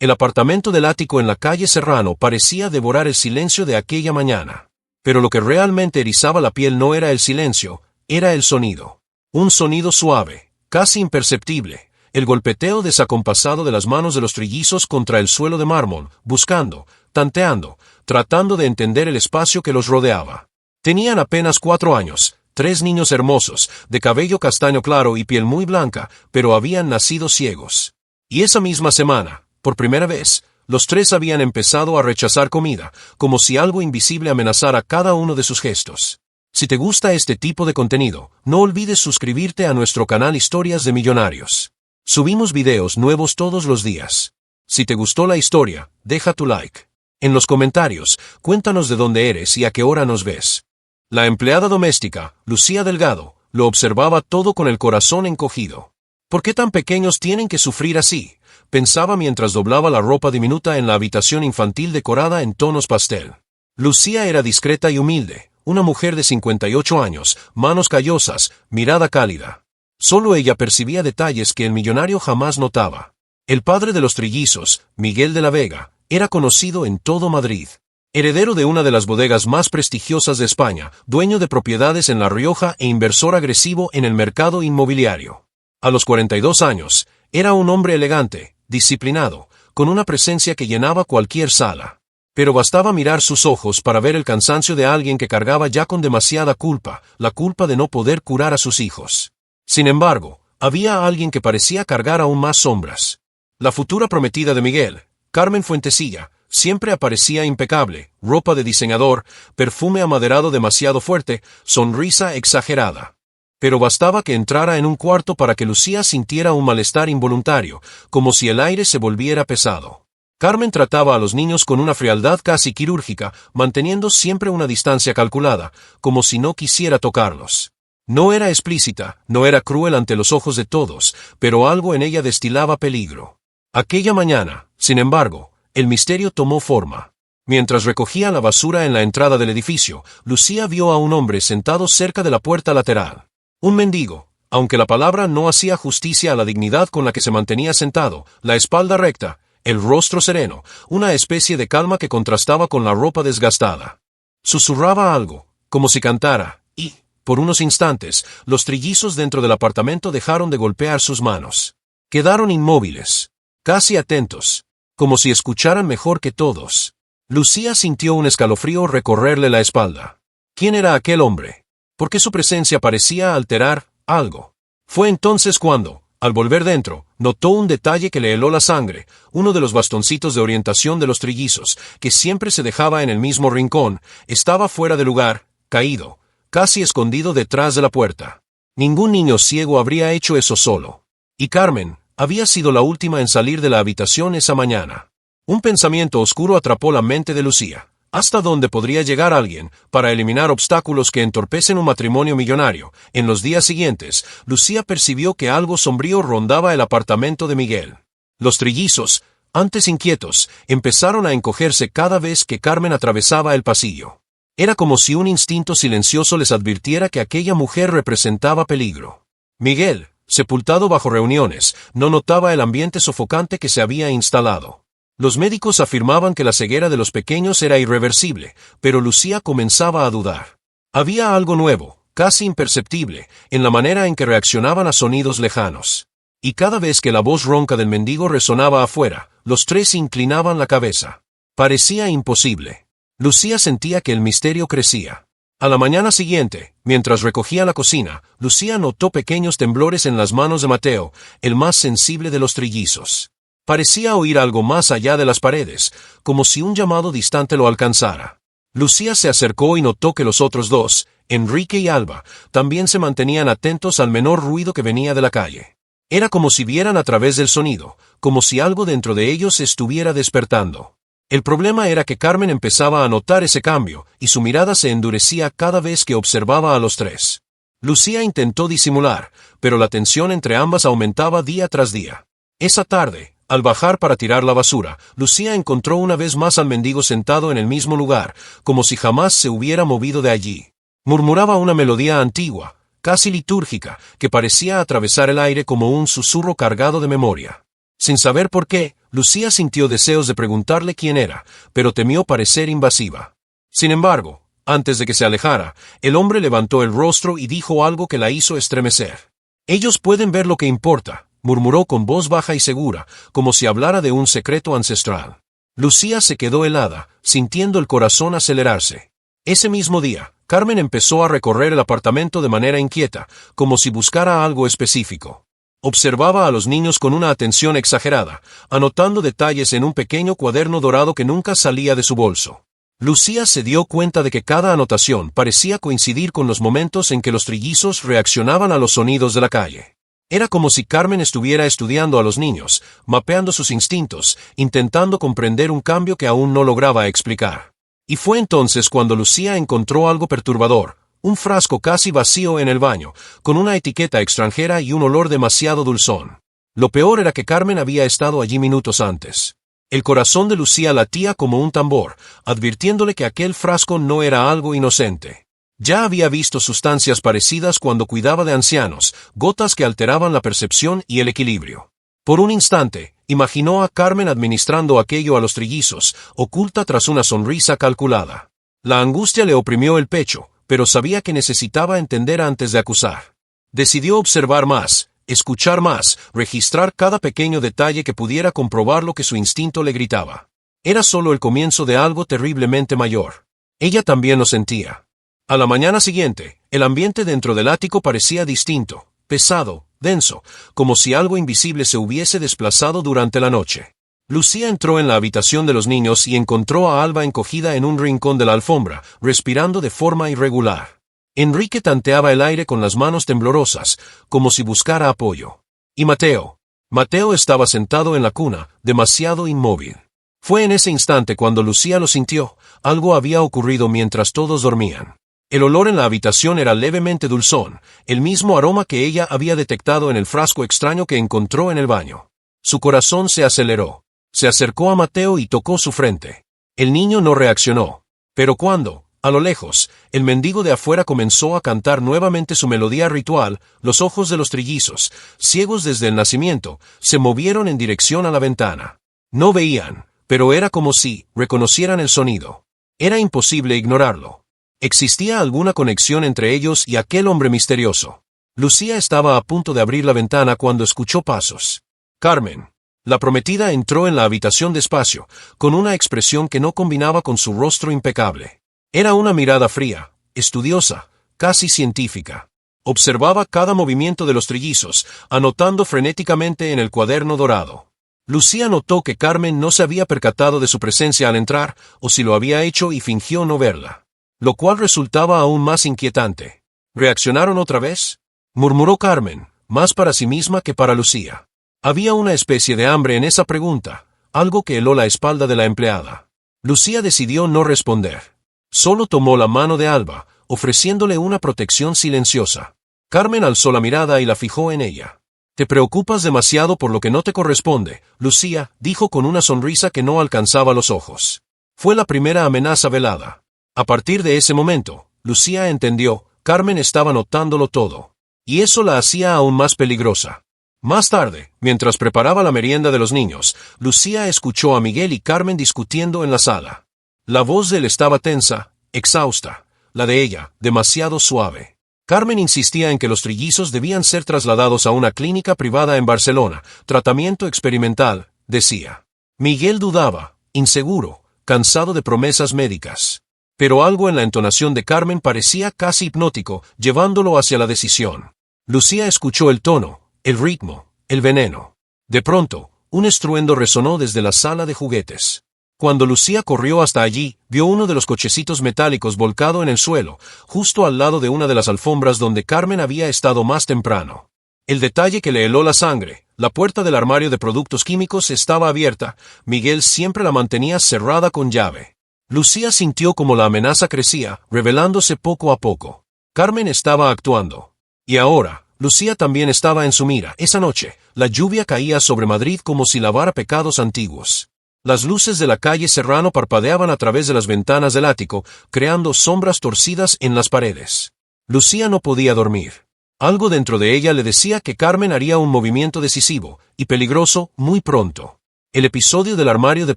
El apartamento del ático en la calle Serrano parecía devorar el silencio de aquella mañana. Pero lo que realmente erizaba la piel no era el silencio, era el sonido. Un sonido suave, casi imperceptible, el golpeteo desacompasado de las manos de los trillizos contra el suelo de mármol, buscando, tanteando, tratando de entender el espacio que los rodeaba. Tenían apenas 4 años, 3 niños hermosos, de cabello castaño claro y piel muy blanca, pero habían nacido ciegos. Y esa misma semana, por primera vez, los 3 habían empezado a rechazar comida, como si algo invisible amenazara cada uno de sus gestos. Si te gusta este tipo de contenido, no olvides suscribirte a nuestro canal Historias de Millonarios. Subimos videos nuevos todos los días. Si te gustó la historia, deja tu like. En los comentarios, cuéntanos de dónde eres y a qué hora nos ves. La empleada doméstica, Lucía Delgado, lo observaba todo con el corazón encogido. ¿Por qué tan pequeños tienen que sufrir así?, pensaba mientras doblaba la ropa diminuta en la habitación infantil decorada en tonos pastel. Lucía era discreta y humilde, una mujer de 58 años, manos callosas, mirada cálida. Solo ella percibía detalles que el millonario jamás notaba. El padre de los trillizos, Miguel de la Vega, era conocido en todo Madrid. Heredero de una de las bodegas más prestigiosas de España, dueño de propiedades en La Rioja e inversor agresivo en el mercado inmobiliario. A los 42 años, era un hombre elegante, disciplinado, con una presencia que llenaba cualquier sala. Pero bastaba mirar sus ojos para ver el cansancio de alguien que cargaba ya con demasiada culpa, la culpa de no poder curar a sus hijos. Sin embargo, había alguien que parecía cargar aún más sombras. La futura prometida de Miguel, Carmen Fuentesilla, siempre aparecía impecable, ropa de diseñador, perfume amaderado demasiado fuerte, sonrisa exagerada. Pero bastaba que entrara en un cuarto para que Lucía sintiera un malestar involuntario, como si el aire se volviera pesado. Carmen trataba a los niños con una frialdad casi quirúrgica, manteniendo siempre una distancia calculada, como si no quisiera tocarlos. No era explícita, no era cruel ante los ojos de todos, pero algo en ella destilaba peligro. Aquella mañana, sin embargo, el misterio tomó forma. Mientras recogía la basura en la entrada del edificio, Lucía vio a un hombre sentado cerca de la puerta lateral. Un mendigo, aunque la palabra no hacía justicia a la dignidad con la que se mantenía sentado, la espalda recta, el rostro sereno, una especie de calma que contrastaba con la ropa desgastada. Susurraba algo, como si cantara, y, por unos instantes, los trillizos dentro del apartamento dejaron de golpear sus manos. Quedaron inmóviles, casi atentos, como si escucharan mejor que todos. Lucía sintió un escalofrío recorrerle la espalda. ¿Quién era aquel hombre? ¿Por qué su presencia parecía alterar algo? Fue entonces cuando, al volver dentro, notó un detalle que le heló la sangre, uno de los bastoncitos de orientación de los trillizos, que siempre se dejaba en el mismo rincón, estaba fuera de lugar, caído, casi escondido detrás de la puerta. Ningún niño ciego habría hecho eso solo. Y Carmen había sido la última en salir de la habitación esa mañana. Un pensamiento oscuro atrapó la mente de Lucía. ¿Hasta dónde podría llegar alguien para eliminar obstáculos que entorpecen un matrimonio millonario? En los días siguientes, Lucía percibió que algo sombrío rondaba el apartamento de Miguel. Los trillizos, antes inquietos, empezaron a encogerse cada vez que Carmen atravesaba el pasillo. Era como si un instinto silencioso les advirtiera que aquella mujer representaba peligro. Miguel, sepultado bajo reuniones, no notaba el ambiente sofocante que se había instalado. Los médicos afirmaban que la ceguera de los pequeños era irreversible, pero Lucía comenzaba a dudar. Había algo nuevo, casi imperceptible, en la manera en que reaccionaban a sonidos lejanos. Y cada vez que la voz ronca del mendigo resonaba afuera, los 3 inclinaban la cabeza. Parecía imposible. Lucía sentía que el misterio crecía. A la mañana siguiente, mientras recogía la cocina, Lucía notó pequeños temblores en las manos de Mateo, el más sensible de los trillizos. Parecía oír algo más allá de las paredes, como si un llamado distante lo alcanzara. Lucía se acercó y notó que los otros 2, Enrique y Alba, también se mantenían atentos al menor ruido que venía de la calle. Era como si vieran a través del sonido, como si algo dentro de ellos estuviera despertando. El problema era que Carmen empezaba a notar ese cambio, y su mirada se endurecía cada vez que observaba a los 3. Lucía intentó disimular, pero la tensión entre ambas aumentaba día tras día. Esa tarde, al bajar para tirar la basura, Lucía encontró una vez más al mendigo sentado en el mismo lugar, como si jamás se hubiera movido de allí. Murmuraba una melodía antigua, casi litúrgica, que parecía atravesar el aire como un susurro cargado de memoria. Sin saber por qué, Lucía sintió deseos de preguntarle quién era, pero temió parecer invasiva. Sin embargo, antes de que se alejara, el hombre levantó el rostro y dijo algo que la hizo estremecer. «Ellos pueden ver lo que importa», murmuró con voz baja y segura, como si hablara de un secreto ancestral. Lucía se quedó helada, sintiendo el corazón acelerarse. Ese mismo día, Carmen empezó a recorrer el apartamento de manera inquieta, como si buscara algo específico. Observaba a los niños con una atención exagerada, anotando detalles en un pequeño cuaderno dorado que nunca salía de su bolso. Lucía se dio cuenta de que cada anotación parecía coincidir con los momentos en que los trillizos reaccionaban a los sonidos de la calle. Era como si Carmen estuviera estudiando a los niños, mapeando sus instintos, intentando comprender un cambio que aún no lograba explicar. Y fue entonces cuando Lucía encontró algo perturbador, un frasco casi vacío en el baño, con una etiqueta extranjera y un olor demasiado dulzón. Lo peor era que Carmen había estado allí minutos antes. El corazón de Lucía latía como un tambor, advirtiéndole que aquel frasco no era algo inocente. Ya había visto sustancias parecidas cuando cuidaba de ancianos, gotas que alteraban la percepción y el equilibrio. Por un instante, imaginó a Carmen administrando aquello a los trillizos, oculta tras una sonrisa calculada. La angustia le oprimió el pecho, pero sabía que necesitaba entender antes de acusar. Decidió observar más, escuchar más, registrar cada pequeño detalle que pudiera comprobar lo que su instinto le gritaba. Era solo el comienzo de algo terriblemente mayor. Ella también lo sentía. A la mañana siguiente, el ambiente dentro del ático parecía distinto, pesado, denso, como si algo invisible se hubiese desplazado durante la noche. Lucía entró en la habitación de los niños y encontró a Alba encogida en un rincón de la alfombra, respirando de forma irregular. Enrique tanteaba el aire con las manos temblorosas, como si buscara apoyo. Y Mateo. Mateo estaba sentado en la cuna, demasiado inmóvil. Fue en ese instante cuando Lucía lo sintió, algo había ocurrido mientras todos dormían. El olor en la habitación era levemente dulzón, el mismo aroma que ella había detectado en el frasco extraño que encontró en el baño. Su corazón se aceleró. Se acercó a Mateo y tocó su frente. El niño no reaccionó. Pero cuando, a lo lejos, el mendigo de afuera comenzó a cantar nuevamente su melodía ritual, los ojos de los trillizos, ciegos desde el nacimiento, se movieron en dirección a la ventana. No veían, pero era como si reconocieran el sonido. Era imposible ignorarlo. Existía alguna conexión entre ellos y aquel hombre misterioso. Lucía estaba a punto de abrir la ventana cuando escuchó pasos. Carmen. La prometida entró en la habitación despacio, con una expresión que no combinaba con su rostro impecable. Era una mirada fría, estudiosa, casi científica. Observaba cada movimiento de los trillizos, anotando frenéticamente en el cuaderno dorado. Lucía notó que Carmen no se había percatado de su presencia al entrar, o si lo había hecho y fingió no verla. Lo cual resultaba aún más inquietante. ¿Reaccionaron otra vez?, murmuró Carmen, más para sí misma que para Lucía. Había una especie de hambre en esa pregunta, algo que heló la espalda de la empleada. Lucía decidió no responder. Solo tomó la mano de Alba, ofreciéndole una protección silenciosa. Carmen alzó la mirada y la fijó en ella. «Te preocupas demasiado por lo que no te corresponde», Lucía dijo con una sonrisa que no alcanzaba los ojos. Fue la primera amenaza velada. A partir de ese momento, Lucía entendió, Carmen estaba notándolo todo. Y eso la hacía aún más peligrosa. Más tarde, mientras preparaba la merienda de los niños, Lucía escuchó a Miguel y Carmen discutiendo en la sala. La voz de él estaba tensa, exhausta, la de ella, demasiado suave. Carmen insistía en que los trillizos debían ser trasladados a una clínica privada en Barcelona, tratamiento experimental, decía. Miguel dudaba, inseguro, cansado de promesas médicas. Pero algo en la entonación de Carmen parecía casi hipnótico, llevándolo hacia la decisión. Lucía escuchó el tono, el ritmo, el veneno. De pronto, un estruendo resonó desde la sala de juguetes. Cuando Lucía corrió hasta allí, vio uno de los cochecitos metálicos volcado en el suelo, justo al lado de una de las alfombras donde Carmen había estado más temprano. El detalle que le heló la sangre, la puerta del armario de productos químicos estaba abierta, Miguel siempre la mantenía cerrada con llave. Lucía sintió como la amenaza crecía, revelándose poco a poco. Carmen estaba actuando. Y ahora, Lucía también estaba en su mira. Esa noche, la lluvia caía sobre Madrid como si lavara pecados antiguos. Las luces de la calle Serrano parpadeaban a través de las ventanas del ático, creando sombras torcidas en las paredes. Lucía no podía dormir. Algo dentro de ella le decía que Carmen haría un movimiento decisivo y peligroso muy pronto. El episodio del armario de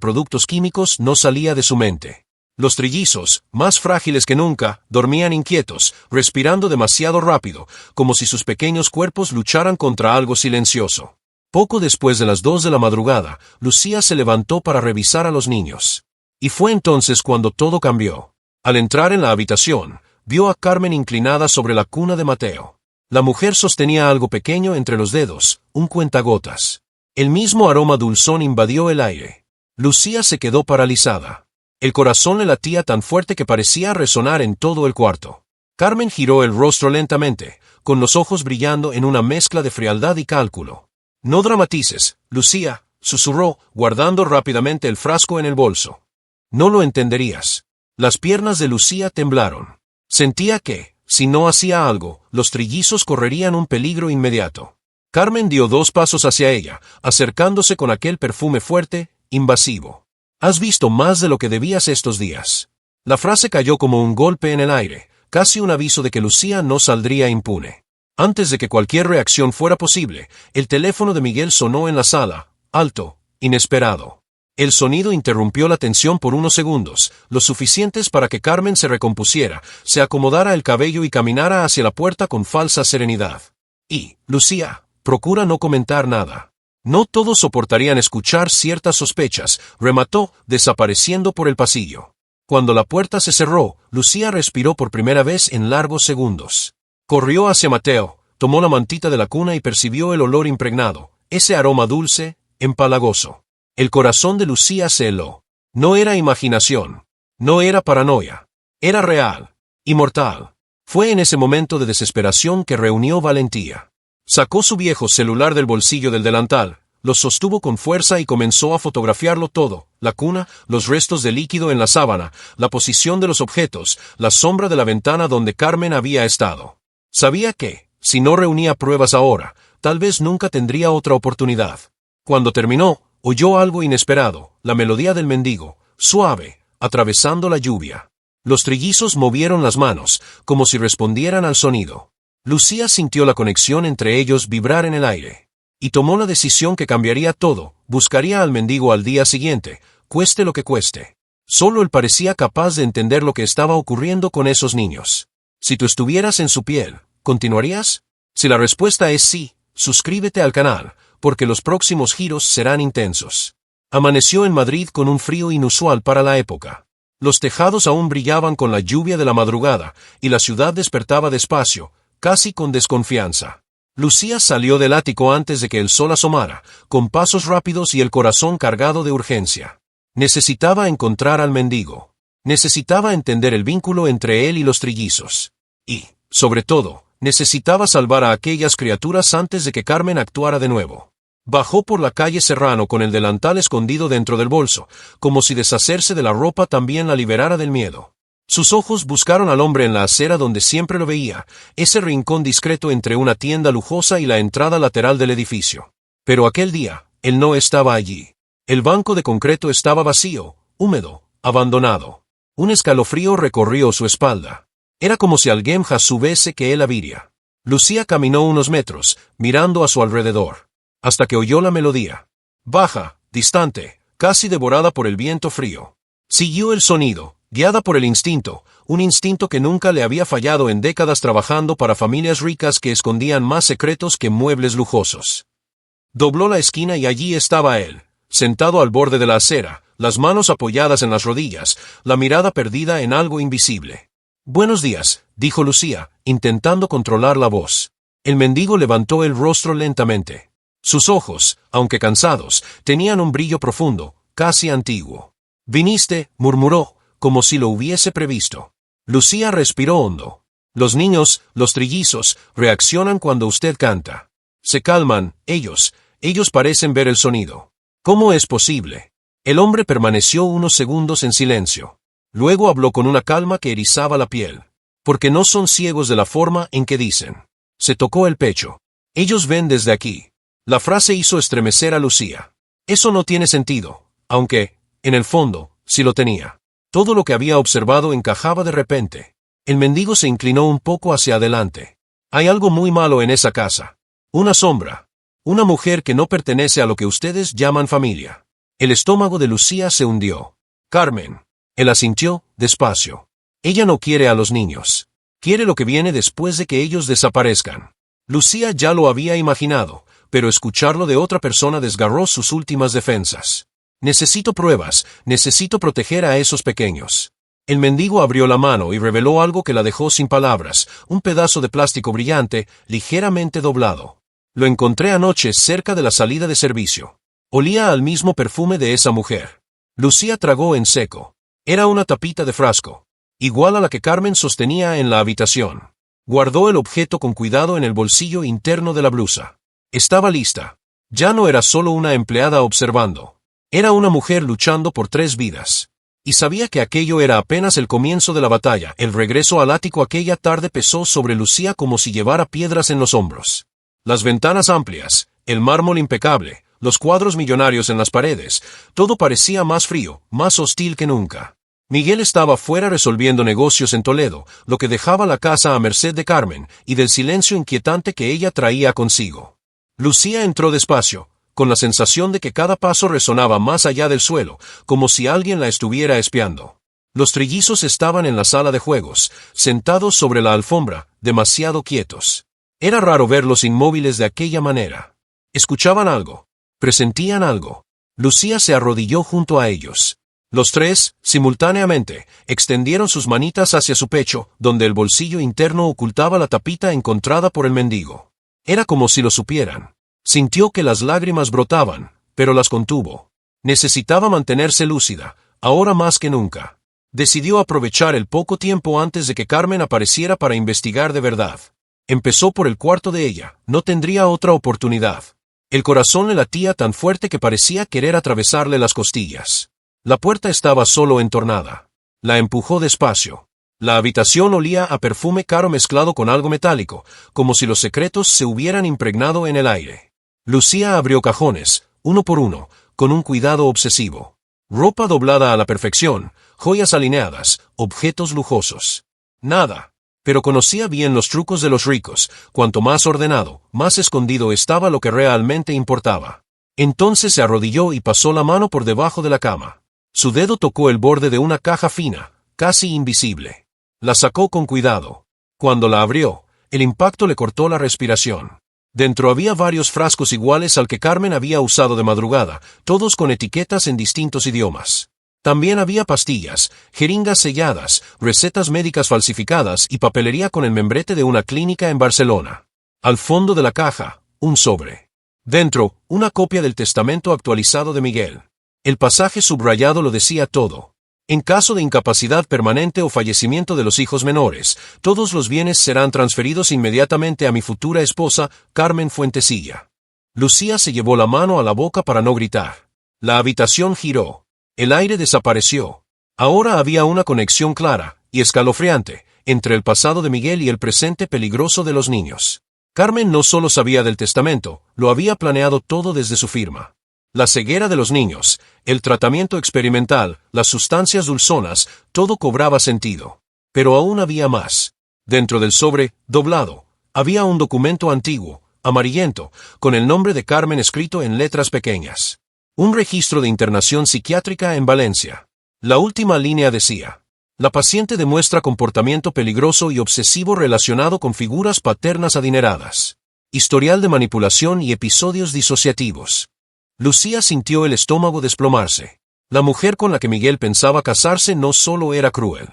productos químicos no salía de su mente. Los trillizos, más frágiles que nunca, dormían inquietos, respirando demasiado rápido, como si sus pequeños cuerpos lucharan contra algo silencioso. Poco después de las 2 de la madrugada, Lucía se levantó para revisar a los niños. Y fue entonces cuando todo cambió. Al entrar en la habitación, vio a Carmen inclinada sobre la cuna de Mateo. La mujer sostenía algo pequeño entre los dedos, un cuentagotas. El mismo aroma dulzón invadió el aire. Lucía se quedó paralizada. El corazón le latía tan fuerte que parecía resonar en todo el cuarto. Carmen giró el rostro lentamente, con los ojos brillando en una mezcla de frialdad y cálculo. «No dramatices, Lucía», susurró, guardando rápidamente el frasco en el bolso. «No lo entenderías». Las piernas de Lucía temblaron. Sentía que, si no hacía algo, los trillizos correrían un peligro inmediato. Carmen dio 2 pasos hacia ella, acercándose con aquel perfume fuerte, invasivo. «Has visto más de lo que debías estos días». La frase cayó como un golpe en el aire, casi un aviso de que Lucía no saldría impune. Antes de que cualquier reacción fuera posible, el teléfono de Miguel sonó en la sala, alto, inesperado. El sonido interrumpió la tensión por unos segundos, lo suficientes para que Carmen se recompusiera, se acomodara el cabello y caminara hacia la puerta con falsa serenidad. Y, Lucía, procura no comentar nada. No todos soportarían escuchar ciertas sospechas, remató, desapareciendo por el pasillo. Cuando la puerta se cerró, Lucía respiró por primera vez en largos segundos. Corrió hacia Mateo, tomó la mantita de la cuna y percibió el olor impregnado, ese aroma dulce, empalagoso. El corazón de Lucía se heló. No era imaginación. No era paranoia. Era real. Y mortal. Fue en ese momento de desesperación que reunió valentía. Sacó su viejo celular del bolsillo del delantal, lo sostuvo con fuerza y comenzó a fotografiarlo todo: la cuna, los restos de líquido en la sábana, la posición de los objetos, la sombra de la ventana donde Carmen había estado. Sabía que, si no reunía pruebas ahora, tal vez nunca tendría otra oportunidad. Cuando terminó, oyó algo inesperado, la melodía del mendigo, suave, atravesando la lluvia. Los trillizos movieron las manos, como si respondieran al sonido. Lucía sintió la conexión entre ellos vibrar en el aire. Y tomó la decisión que cambiaría todo: buscaría al mendigo al día siguiente, cueste lo que cueste. Solo él parecía capaz de entender lo que estaba ocurriendo con esos niños. Si tú estuvieras en su piel, ¿continuarías? Si la respuesta es sí, suscríbete al canal, porque los próximos giros serán intensos. Amaneció en Madrid con un frío inusual para la época. Los tejados aún brillaban con la lluvia de la madrugada, y la ciudad despertaba despacio, casi con desconfianza. Lucía salió del ático antes de que el sol asomara, con pasos rápidos y el corazón cargado de urgencia. Necesitaba encontrar al mendigo. Necesitaba entender el vínculo entre él y los trillizos. Y, sobre todo, necesitaba salvar a aquellas criaturas antes de que Carmen actuara de nuevo. Bajó por la calle Serrano con el delantal escondido dentro del bolso, como si deshacerse de la ropa también la liberara del miedo. Sus ojos buscaron al hombre en la acera donde siempre lo veía, ese rincón discreto entre una tienda lujosa y la entrada lateral del edificio. Pero aquel día, él no estaba allí. El banco de concreto estaba vacío, húmedo, abandonado. Un escalofrío recorrió su espalda. Era como si alguien supiese que él había. Lucía caminó unos metros, mirando a su alrededor, hasta que oyó la melodía. Baja, distante, casi devorada por el viento frío. Siguió el sonido, guiada por el instinto, un instinto que nunca le había fallado en décadas trabajando para familias ricas que escondían más secretos que muebles lujosos. Dobló la esquina y allí estaba él, sentado al borde de la acera, las manos apoyadas en las rodillas, la mirada perdida en algo invisible. «Buenos días», dijo Lucía, intentando controlar la voz. El mendigo levantó el rostro lentamente. Sus ojos, aunque cansados, tenían un brillo profundo, casi antiguo. «¿Viniste?», murmuró, como si lo hubiese previsto. Lucía respiró hondo. «Los niños, los trillizos, reaccionan cuando usted canta. Se calman, ellos parecen ver el sonido». «¿Cómo es posible?». El hombre permaneció unos segundos en silencio. Luego habló con una calma que erizaba la piel. «Porque no son ciegos de la forma en que dicen». Se tocó el pecho. «Ellos ven desde aquí». La frase hizo estremecer a Lucía. Eso no tiene sentido, aunque, en el fondo, sí lo tenía. Todo lo que había observado encajaba de repente. El mendigo se inclinó un poco hacia adelante. «Hay algo muy malo en esa casa. Una sombra. Una mujer que no pertenece a lo que ustedes llaman familia». El estómago de Lucía se hundió. Carmen. Él asintió, despacio. Ella no quiere a los niños. Quiere lo que viene después de que ellos desaparezcan. Lucía ya lo había imaginado, pero escucharlo de otra persona desgarró sus últimas defensas. Necesito pruebas, necesito proteger a esos pequeños. El mendigo abrió la mano y reveló algo que la dejó sin palabras, un pedazo de plástico brillante, ligeramente doblado. Lo encontré anoche cerca de la salida de servicio. Olía al mismo perfume de esa mujer. Lucía tragó en seco. Era una tapita de frasco, igual a la que Carmen sostenía en la habitación. Guardó el objeto con cuidado en el bolsillo interno de la blusa. Estaba lista. Ya no era solo una empleada observando. Era una mujer luchando por 3 vidas. Y sabía que aquello era apenas el comienzo de la batalla. El regreso al ático aquella tarde pesó sobre Lucía como si llevara piedras en los hombros. Las ventanas amplias, el mármol impecable, los cuadros millonarios en las paredes, todo parecía más frío, más hostil que nunca. Miguel estaba fuera resolviendo negocios en Toledo, lo que dejaba la casa a merced de Carmen y del silencio inquietante que ella traía consigo. Lucía entró despacio, con la sensación de que cada paso resonaba más allá del suelo, como si alguien la estuviera espiando. Los trillizos estaban en la sala de juegos, sentados sobre la alfombra, demasiado quietos. Era raro verlos inmóviles de aquella manera. Escuchaban algo. Presentían algo. Lucía se arrodilló junto a ellos. Los 3, simultáneamente, extendieron sus manitas hacia su pecho, donde el bolsillo interno ocultaba la tapita encontrada por el mendigo. Era como si lo supieran. Sintió que las lágrimas brotaban, pero las contuvo. Necesitaba mantenerse lúcida, ahora más que nunca. Decidió aprovechar el poco tiempo antes de que Carmen apareciera para investigar de verdad. Empezó por el cuarto de ella, no tendría otra oportunidad. El corazón le latía tan fuerte que parecía querer atravesarle las costillas. La puerta estaba solo entornada. La empujó despacio. La habitación olía a perfume caro mezclado con algo metálico, como si los secretos se hubieran impregnado en el aire. Lucía abrió cajones, uno por uno, con un cuidado obsesivo. Ropa doblada a la perfección, joyas alineadas, objetos lujosos. Nada. Pero conocía bien los trucos de los ricos. Cuanto más ordenado, más escondido estaba lo que realmente importaba. Entonces se arrodilló y pasó la mano por debajo de la cama. Su dedo tocó el borde de una caja fina, casi invisible. La sacó con cuidado. Cuando la abrió, el impacto le cortó la respiración. Dentro había varios frascos iguales al que Carmen había usado de madrugada, todos con etiquetas en distintos idiomas. También había pastillas, jeringas selladas, recetas médicas falsificadas y papelería con el membrete de una clínica en Barcelona. Al fondo de la caja, un sobre. Dentro, una copia del testamento actualizado de Miguel. El pasaje subrayado lo decía todo. En caso de incapacidad permanente o fallecimiento de los hijos menores, todos los bienes serán transferidos inmediatamente a mi futura esposa, Carmen Fuentesilla. Lucía se llevó la mano a la boca para no gritar. La habitación giró. El aire desapareció. Ahora había una conexión clara y escalofriante entre el pasado de Miguel y el presente peligroso de los niños. Carmen no solo sabía del testamento, lo había planeado todo desde su firma. La ceguera de los niños, el tratamiento experimental, las sustancias dulzonas, todo cobraba sentido. Pero aún había más. Dentro del sobre, doblado, había un documento antiguo, amarillento, con el nombre de Carmen escrito en letras pequeñas. Un registro de internación psiquiátrica en Valencia. La última línea decía: la paciente demuestra comportamiento peligroso y obsesivo relacionado con figuras paternas adineradas. Historial de manipulación y episodios disociativos. Lucía sintió el estómago desplomarse. La mujer con la que Miguel pensaba casarse no solo era cruel.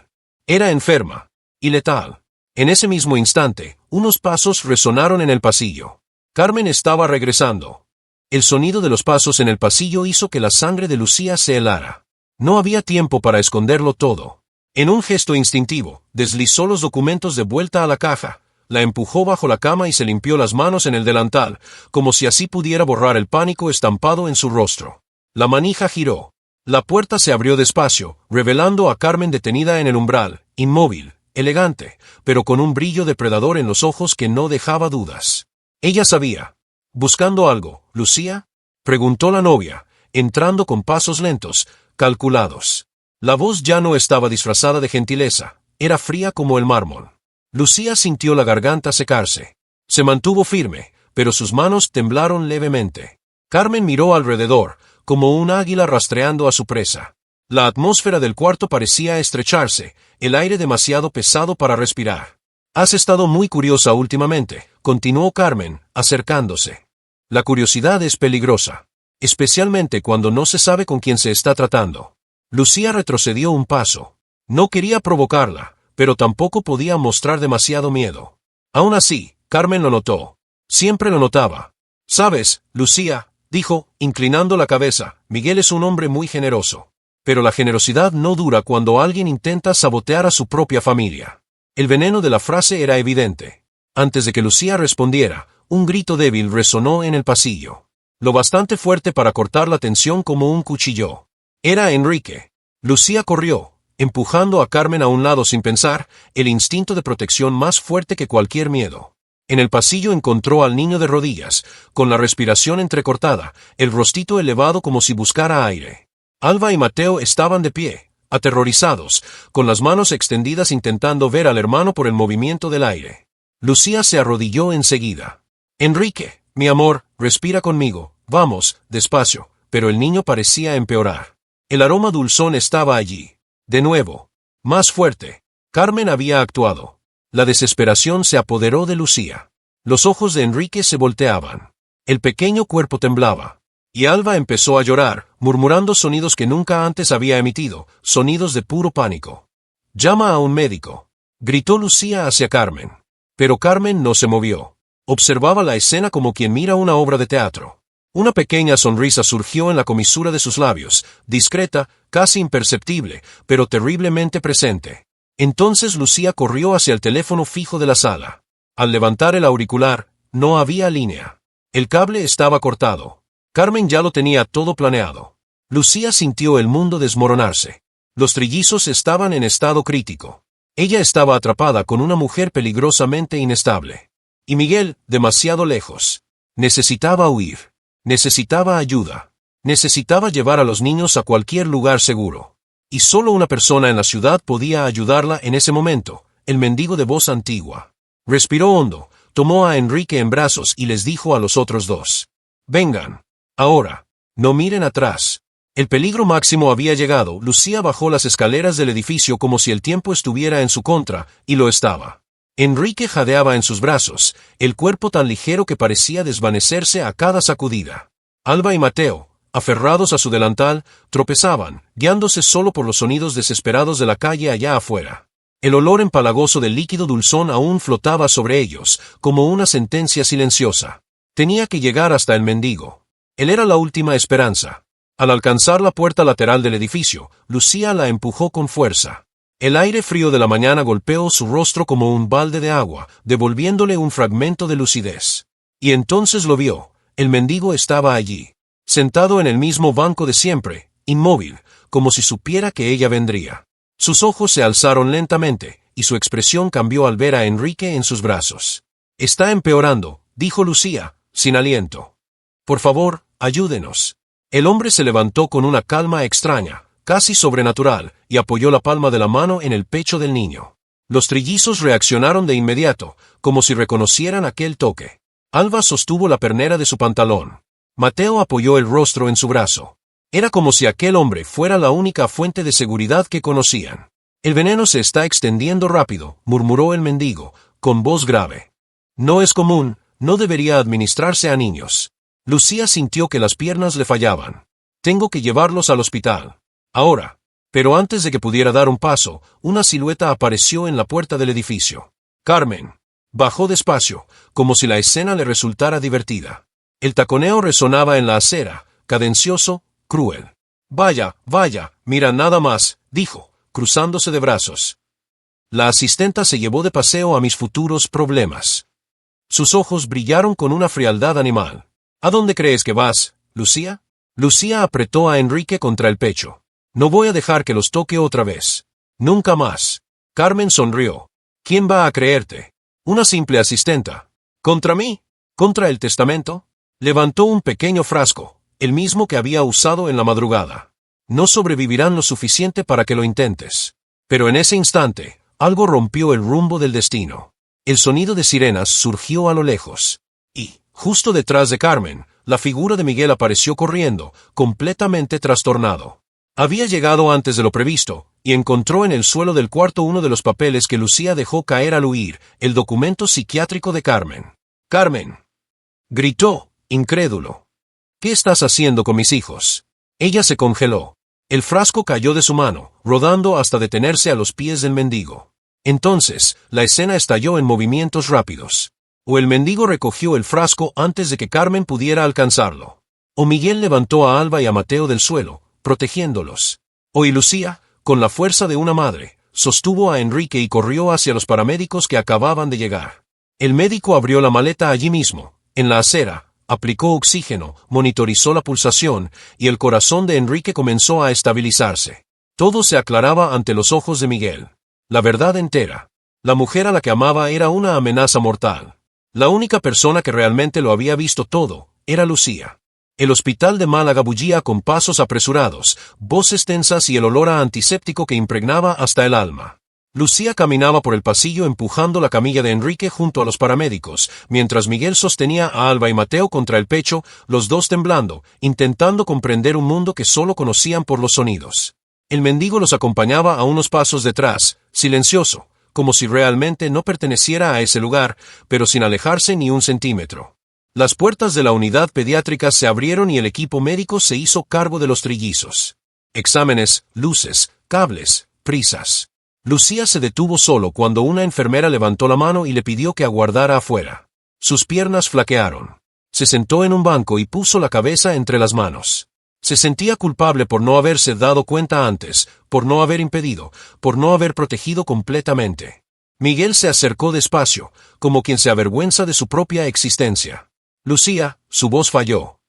Era enferma. Y letal. En ese mismo instante, unos pasos resonaron en el pasillo. Carmen estaba regresando. El sonido de los pasos en el pasillo hizo que la sangre de Lucía se helara. No había tiempo para esconderlo todo. En un gesto instintivo, deslizó los documentos de vuelta a la caja, la empujó bajo la cama y se limpió las manos en el delantal, como si así pudiera borrar el pánico estampado en su rostro. La manija giró. La puerta se abrió despacio, revelando a Carmen detenida en el umbral, inmóvil, elegante, pero con un brillo depredador en los ojos que no dejaba dudas. Ella sabía. ¿Buscando algo, Lucía?, preguntó la novia, entrando con pasos lentos, calculados. La voz ya no estaba disfrazada de gentileza, era fría como el mármol. Lucía sintió la garganta secarse. Se mantuvo firme, pero sus manos temblaron levemente. Carmen miró alrededor, como un águila rastreando a su presa. La atmósfera del cuarto parecía estrecharse, el aire demasiado pesado para respirar. Has estado muy curiosa últimamente, continuó Carmen, acercándose. La curiosidad es peligrosa, especialmente cuando no se sabe con quién se está tratando. Lucía retrocedió un paso. No quería provocarla, pero tampoco podía mostrar demasiado miedo. Aún así, Carmen lo notó. Siempre lo notaba. «Sabes, Lucía», dijo, inclinando la cabeza, «Miguel es un hombre muy generoso. Pero la generosidad no dura cuando alguien intenta sabotear a su propia familia». El veneno de la frase era evidente. Antes de que Lucía respondiera, un grito débil resonó en el pasillo. Lo bastante fuerte para cortar la tensión como un cuchillo. Era Enrique. Lucía corrió, empujando a Carmen a un lado sin pensar, el instinto de protección más fuerte que cualquier miedo. En el pasillo encontró al niño de rodillas, con la respiración entrecortada, el rostito elevado como si buscara aire. Alba y Mateo estaban de pie, aterrorizados, con las manos extendidas intentando ver al hermano por el movimiento del aire. Lucía se arrodilló enseguida. «Enrique, mi amor, respira conmigo, vamos, despacio», pero el niño parecía empeorar. El aroma dulzón estaba allí. De nuevo. Más fuerte. Carmen había actuado. La desesperación se apoderó de Lucía. Los ojos de Enrique se volteaban. El pequeño cuerpo temblaba. Y Alba empezó a llorar, murmurando sonidos que nunca antes había emitido, sonidos de puro pánico. «Llama a un médico», gritó Lucía hacia Carmen. Pero Carmen no se movió. Observaba la escena como quien mira una obra de teatro. Una pequeña sonrisa surgió en la comisura de sus labios, discreta, casi imperceptible, pero terriblemente presente. Entonces Lucía corrió hacia el teléfono fijo de la sala. Al levantar el auricular, no había línea. El cable estaba cortado. Carmen ya lo tenía todo planeado. Lucía sintió el mundo desmoronarse. Los trillizos estaban en estado crítico. Ella estaba atrapada con una mujer peligrosamente inestable. Y Miguel, demasiado lejos. Necesitaba huir. Necesitaba ayuda. Necesitaba llevar a los niños a cualquier lugar seguro. Y solo una persona en la ciudad podía ayudarla en ese momento, el mendigo de voz antigua. Respiró hondo, tomó a Enrique en brazos y les dijo a los otros dos: «Vengan. Ahora. No miren atrás». El peligro máximo había llegado. Lucía bajó las escaleras del edificio como si el tiempo estuviera en su contra, y lo estaba. Enrique jadeaba en sus brazos, el cuerpo tan ligero que parecía desvanecerse a cada sacudida. Alba y Mateo, aferrados a su delantal, tropezaban, guiándose solo por los sonidos desesperados de la calle allá afuera. El olor empalagoso del líquido dulzón aún flotaba sobre ellos, como una sentencia silenciosa. Tenía que llegar hasta el mendigo. Él era la última esperanza. Al alcanzar la puerta lateral del edificio, Lucía la empujó con fuerza. El aire frío de la mañana golpeó su rostro como un balde de agua, devolviéndole un fragmento de lucidez. Y entonces lo vio. El mendigo estaba allí, sentado en el mismo banco de siempre, inmóvil, como si supiera que ella vendría. Sus ojos se alzaron lentamente, y su expresión cambió al ver a Enrique en sus brazos. «Está empeorando», dijo Lucía, sin aliento. «Por favor, ayúdenos». El hombre se levantó con una calma extraña, casi sobrenatural, y apoyó la palma de la mano en el pecho del niño. Los trillizos reaccionaron de inmediato, como si reconocieran aquel toque. Alba sostuvo la pernera de su pantalón. Mateo apoyó el rostro en su brazo. Era como si aquel hombre fuera la única fuente de seguridad que conocían. «El veneno se está extendiendo rápido», murmuró el mendigo, con voz grave. «No es común, no debería administrarse a niños». Lucía sintió que las piernas le fallaban. «Tengo que llevarlos al hospital. Ahora». Pero antes de que pudiera dar un paso, una silueta apareció en la puerta del edificio. Carmen. Bajó despacio, como si la escena le resultara divertida. El taconeo resonaba en la acera, cadencioso, cruel. «Vaya, vaya, mira nada más», dijo, cruzándose de brazos. «La asistenta se llevó de paseo a mis futuros problemas». Sus ojos brillaron con una frialdad animal. «¿A dónde crees que vas, Lucía?» Lucía apretó a Enrique contra el pecho. «No voy a dejar que los toque otra vez. Nunca más». Carmen sonrió. «¿Quién va a creerte? Una simple asistenta. ¿Contra mí? ¿Contra el testamento?» Levantó un pequeño frasco, el mismo que había usado en la madrugada. «No sobrevivirán lo suficiente para que lo intentes». Pero en ese instante, algo rompió el rumbo del destino. El sonido de sirenas surgió a lo lejos. Y, justo detrás de Carmen, la figura de Miguel apareció corriendo, completamente trastornado. Había llegado antes de lo previsto, y encontró en el suelo del cuarto uno de los papeles que Lucía dejó caer al huir, el documento psiquiátrico de Carmen. «¡Carmen!», gritó, incrédulo. «¿Qué estás haciendo con mis hijos?». Ella se congeló. El frasco cayó de su mano, rodando hasta detenerse a los pies del mendigo. Entonces, la escena estalló en movimientos rápidos. O el mendigo recogió el frasco antes de que Carmen pudiera alcanzarlo. O Miguel levantó a Alba y a Mateo del suelo, protegiéndolos. O y Lucía, con la fuerza de una madre, sostuvo a Enrique y corrió hacia los paramédicos que acababan de llegar. El médico abrió la maleta allí mismo, en la acera, aplicó oxígeno, monitorizó la pulsación, y el corazón de Enrique comenzó a estabilizarse. Todo se aclaraba ante los ojos de Miguel. La verdad entera. La mujer a la que amaba era una amenaza mortal. La única persona que realmente lo había visto todo, era Lucía. El hospital de Málaga bullía con pasos apresurados, voces tensas y el olor a antiséptico que impregnaba hasta el alma. Lucía caminaba por el pasillo empujando la camilla de Enrique junto a los paramédicos, mientras Miguel sostenía a Alba y Mateo contra el pecho, los dos temblando, intentando comprender un mundo que solo conocían por los sonidos. El mendigo los acompañaba a unos pasos detrás, silencioso, como si realmente no perteneciera a ese lugar, pero sin alejarse ni un centímetro. Las puertas de la unidad pediátrica se abrieron y el equipo médico se hizo cargo de los trillizos. Exámenes, luces, cables, prisas. Lucía se detuvo solo cuando una enfermera levantó la mano y le pidió que aguardara afuera. Sus piernas flaquearon. Se sentó en un banco y puso la cabeza entre las manos. Se sentía culpable por no haberse dado cuenta antes, por no haber impedido, por no haber protegido completamente. Miguel se acercó despacio, como quien se avergüenza de su propia existencia. «Lucía», su voz falló.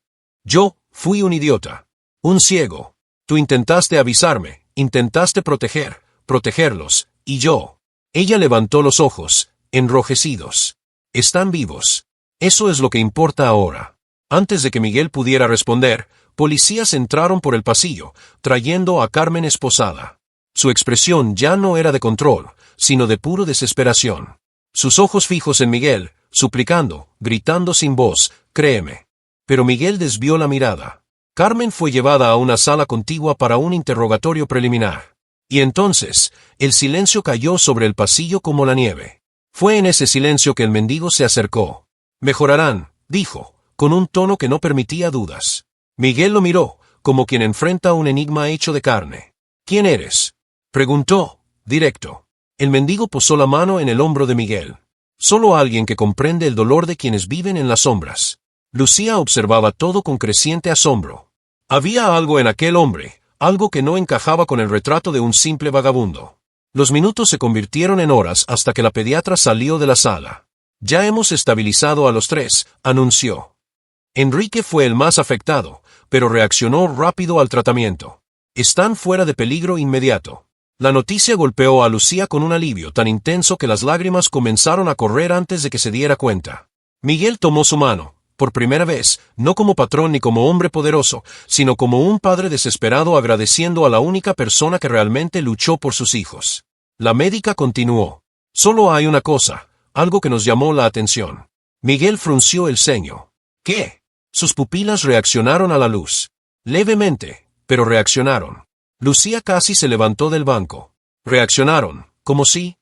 «Yo fui un idiota. Un ciego. Tú intentaste avisarme, intentaste protegerlos, y yo». Ella levantó los ojos, enrojecidos. «Están vivos. Eso es lo que importa ahora». Antes de que Miguel pudiera responder, policías entraron por el pasillo, trayendo a Carmen esposada. Su expresión ya no era de control, sino de puro desesperación. Sus ojos fijos en Miguel, suplicando, gritando sin voz, «créeme». Pero Miguel desvió la mirada. Carmen fue llevada a una sala contigua para un interrogatorio preliminar. Y entonces, el silencio cayó sobre el pasillo como la nieve. Fue en ese silencio que el mendigo se acercó. «Mejorarán», dijo, con un tono que no permitía dudas. Miguel lo miró, como quien enfrenta un enigma hecho de carne. «¿Quién eres?», preguntó, directo. El mendigo posó la mano en el hombro de Miguel. Solo alguien que comprende el dolor de quienes viven en las sombras. Lucía observaba todo con creciente asombro. Había algo en aquel hombre, algo que no encajaba con el retrato de un simple vagabundo. Los minutos se convirtieron en horas hasta que la pediatra salió de la sala. «Ya hemos estabilizado a los tres», anunció. Enrique fue el más afectado, pero reaccionó rápido al tratamiento. «Están fuera de peligro inmediato». La noticia golpeó a Lucía con un alivio tan intenso que las lágrimas comenzaron a correr antes de que se diera cuenta. Miguel tomó su mano, por primera vez, no como patrón ni como hombre poderoso, sino como un padre desesperado agradeciendo a la única persona que realmente luchó por sus hijos. La médica continuó. «Solo hay una cosa, algo que nos llamó la atención». Miguel frunció el ceño. «¿Qué?». Sus pupilas reaccionaron a la luz. Levemente, pero reaccionaron. Lucía casi se levantó del banco. «Reaccionaron, como si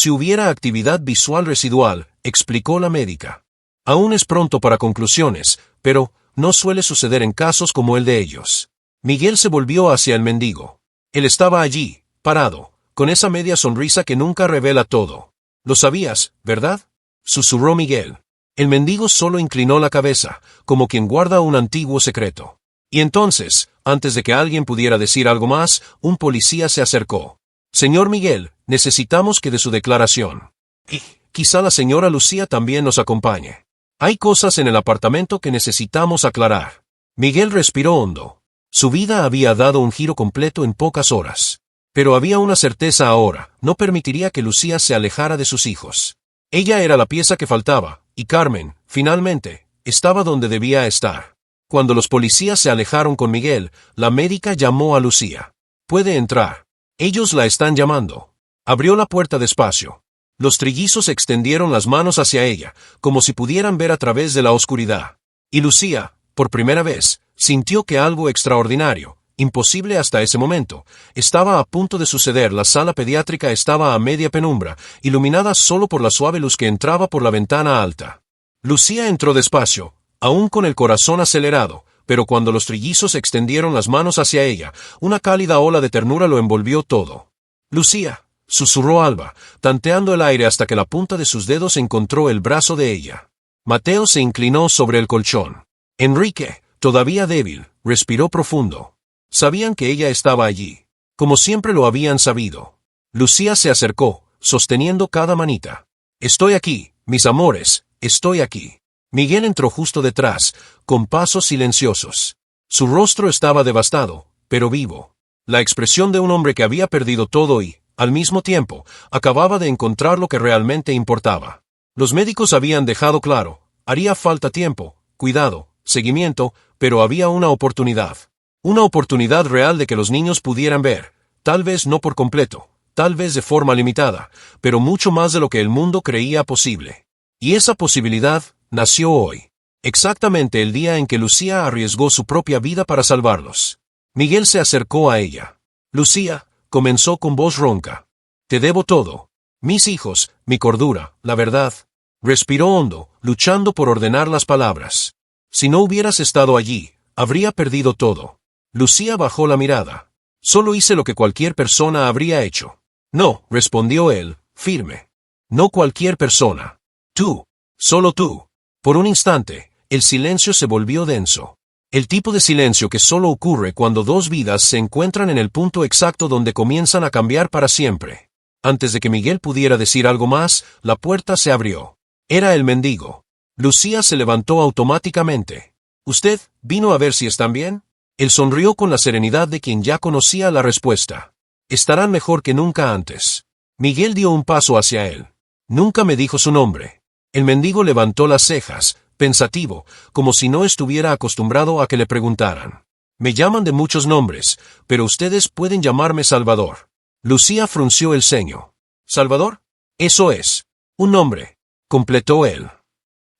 hubiera actividad visual residual», explicó la médica. «Aún es pronto para conclusiones, pero no suele suceder en casos como el de ellos». Miguel se volvió hacia el mendigo. Él estaba allí, parado, con esa media sonrisa que nunca revela todo. «Lo sabías, ¿verdad?», susurró Miguel. El mendigo solo inclinó la cabeza, como quien guarda un antiguo secreto. Y entonces, antes de que alguien pudiera decir algo más, un policía se acercó. «Señor Miguel, necesitamos que dé su declaración. Y quizá la señora Lucía también nos acompañe. Hay cosas en el apartamento que necesitamos aclarar». Miguel respiró hondo. Su vida había dado un giro completo en pocas horas. Pero había una certeza ahora, no permitiría que Lucía se alejara de sus hijos. Ella era la pieza que faltaba, y Carmen, finalmente, estaba donde debía estar. Cuando los policías se alejaron con Miguel, la médica llamó a Lucía. «Puede entrar. Ellos la están llamando». Abrió la puerta despacio. Los trillizos extendieron las manos hacia ella, como si pudieran ver a través de la oscuridad. Y Lucía, por primera vez, sintió que algo extraordinario, imposible hasta ese momento, estaba a punto de suceder. La sala pediátrica estaba a media penumbra, iluminada solo por la suave luz que entraba por la ventana alta. Lucía entró despacio, aún con el corazón acelerado, pero cuando los trillizos extendieron las manos hacia ella, una cálida ola de ternura lo envolvió todo. «Lucía», susurró Alba, tanteando el aire hasta que la punta de sus dedos encontró el brazo de ella. Mateo se inclinó sobre el colchón. Enrique, todavía débil, respiró profundo. Sabían que ella estaba allí, como siempre lo habían sabido. Lucía se acercó, sosteniendo cada manita. «Estoy aquí, mis amores, estoy aquí». Miguel entró justo detrás, con pasos silenciosos. Su rostro estaba devastado, pero vivo. La expresión de un hombre que había perdido todo y, al mismo tiempo, acababa de encontrar lo que realmente importaba. Los médicos habían dejado claro, haría falta tiempo, cuidado, seguimiento, pero había una oportunidad. Una oportunidad real de que los niños pudieran ver, tal vez no por completo, tal vez de forma limitada, pero mucho más de lo que el mundo creía posible. Y esa posibilidad nació hoy, exactamente el día en que Lucía arriesgó su propia vida para salvarlos. Miguel se acercó a ella. «Lucía», comenzó con voz ronca, «te debo todo. Mis hijos, mi cordura, la verdad». Respiró hondo, luchando por ordenar las palabras. «Si no hubieras estado allí, habría perdido todo». Lucía bajó la mirada. «Solo hice lo que cualquier persona habría hecho». «No», respondió él, firme. «No cualquier persona. Tú. Solo tú». Por un instante, el silencio se volvió denso. El tipo de silencio que solo ocurre cuando dos vidas se encuentran en el punto exacto donde comienzan a cambiar para siempre. Antes de que Miguel pudiera decir algo más, la puerta se abrió. Era el mendigo. Lucía se levantó automáticamente. «¿Usted vino a ver si están bien?» Él sonrió con la serenidad de quien ya conocía la respuesta. «Estarán mejor que nunca antes». Miguel dio un paso hacia él. «Nunca me dijo su nombre». El mendigo levantó las cejas, pensativo, como si no estuviera acostumbrado a que le preguntaran. «Me llaman de muchos nombres, pero ustedes pueden llamarme Salvador». Lucía frunció el ceño. «¿Salvador? Eso es. Un nombre», completó él.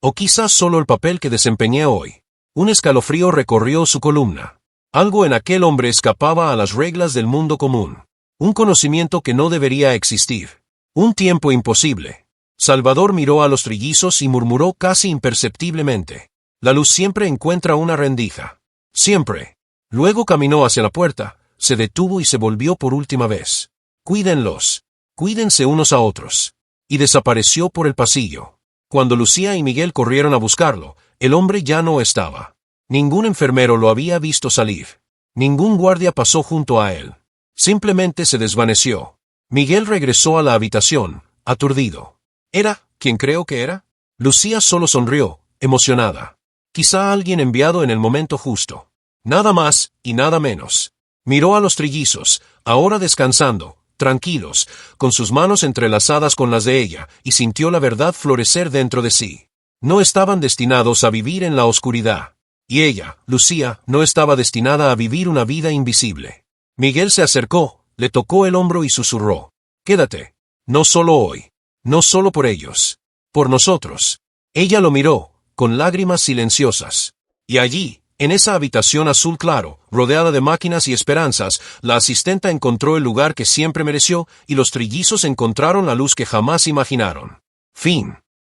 «O quizás solo el papel que desempeñé hoy». Un escalofrío recorrió su columna. Algo en aquel hombre escapaba a las reglas del mundo común. Un conocimiento que no debería existir. Un tiempo imposible. Salvador miró a los trillizos y murmuró casi imperceptiblemente. «La luz siempre encuentra una rendija. Siempre». Luego caminó hacia la puerta, se detuvo y se volvió por última vez. «Cuídenlos. Cuídense unos a otros». Y desapareció por el pasillo. Cuando Lucía y Miguel corrieron a buscarlo, el hombre ya no estaba. Ningún enfermero lo había visto salir. Ningún guardia pasó junto a él. Simplemente se desvaneció. Miguel regresó a la habitación, aturdido. ¿Era quien creo que era? Lucía solo sonrió, emocionada. Quizá alguien enviado en el momento justo. Nada más y nada menos. Miró a los trillizos, ahora descansando, tranquilos, con sus manos entrelazadas con las de ella, y sintió la verdad florecer dentro de sí. No estaban destinados a vivir en la oscuridad. Y ella, Lucía, no estaba destinada a vivir una vida invisible. Miguel se acercó, le tocó el hombro y susurró. «Quédate. No solo hoy. No solo por ellos. Por nosotros». Ella lo miró, con lágrimas silenciosas. Y allí, en esa habitación azul claro, rodeada de máquinas y esperanzas, la asistenta encontró el lugar que siempre mereció, y los trillizos encontraron la luz que jamás imaginaron. Fin.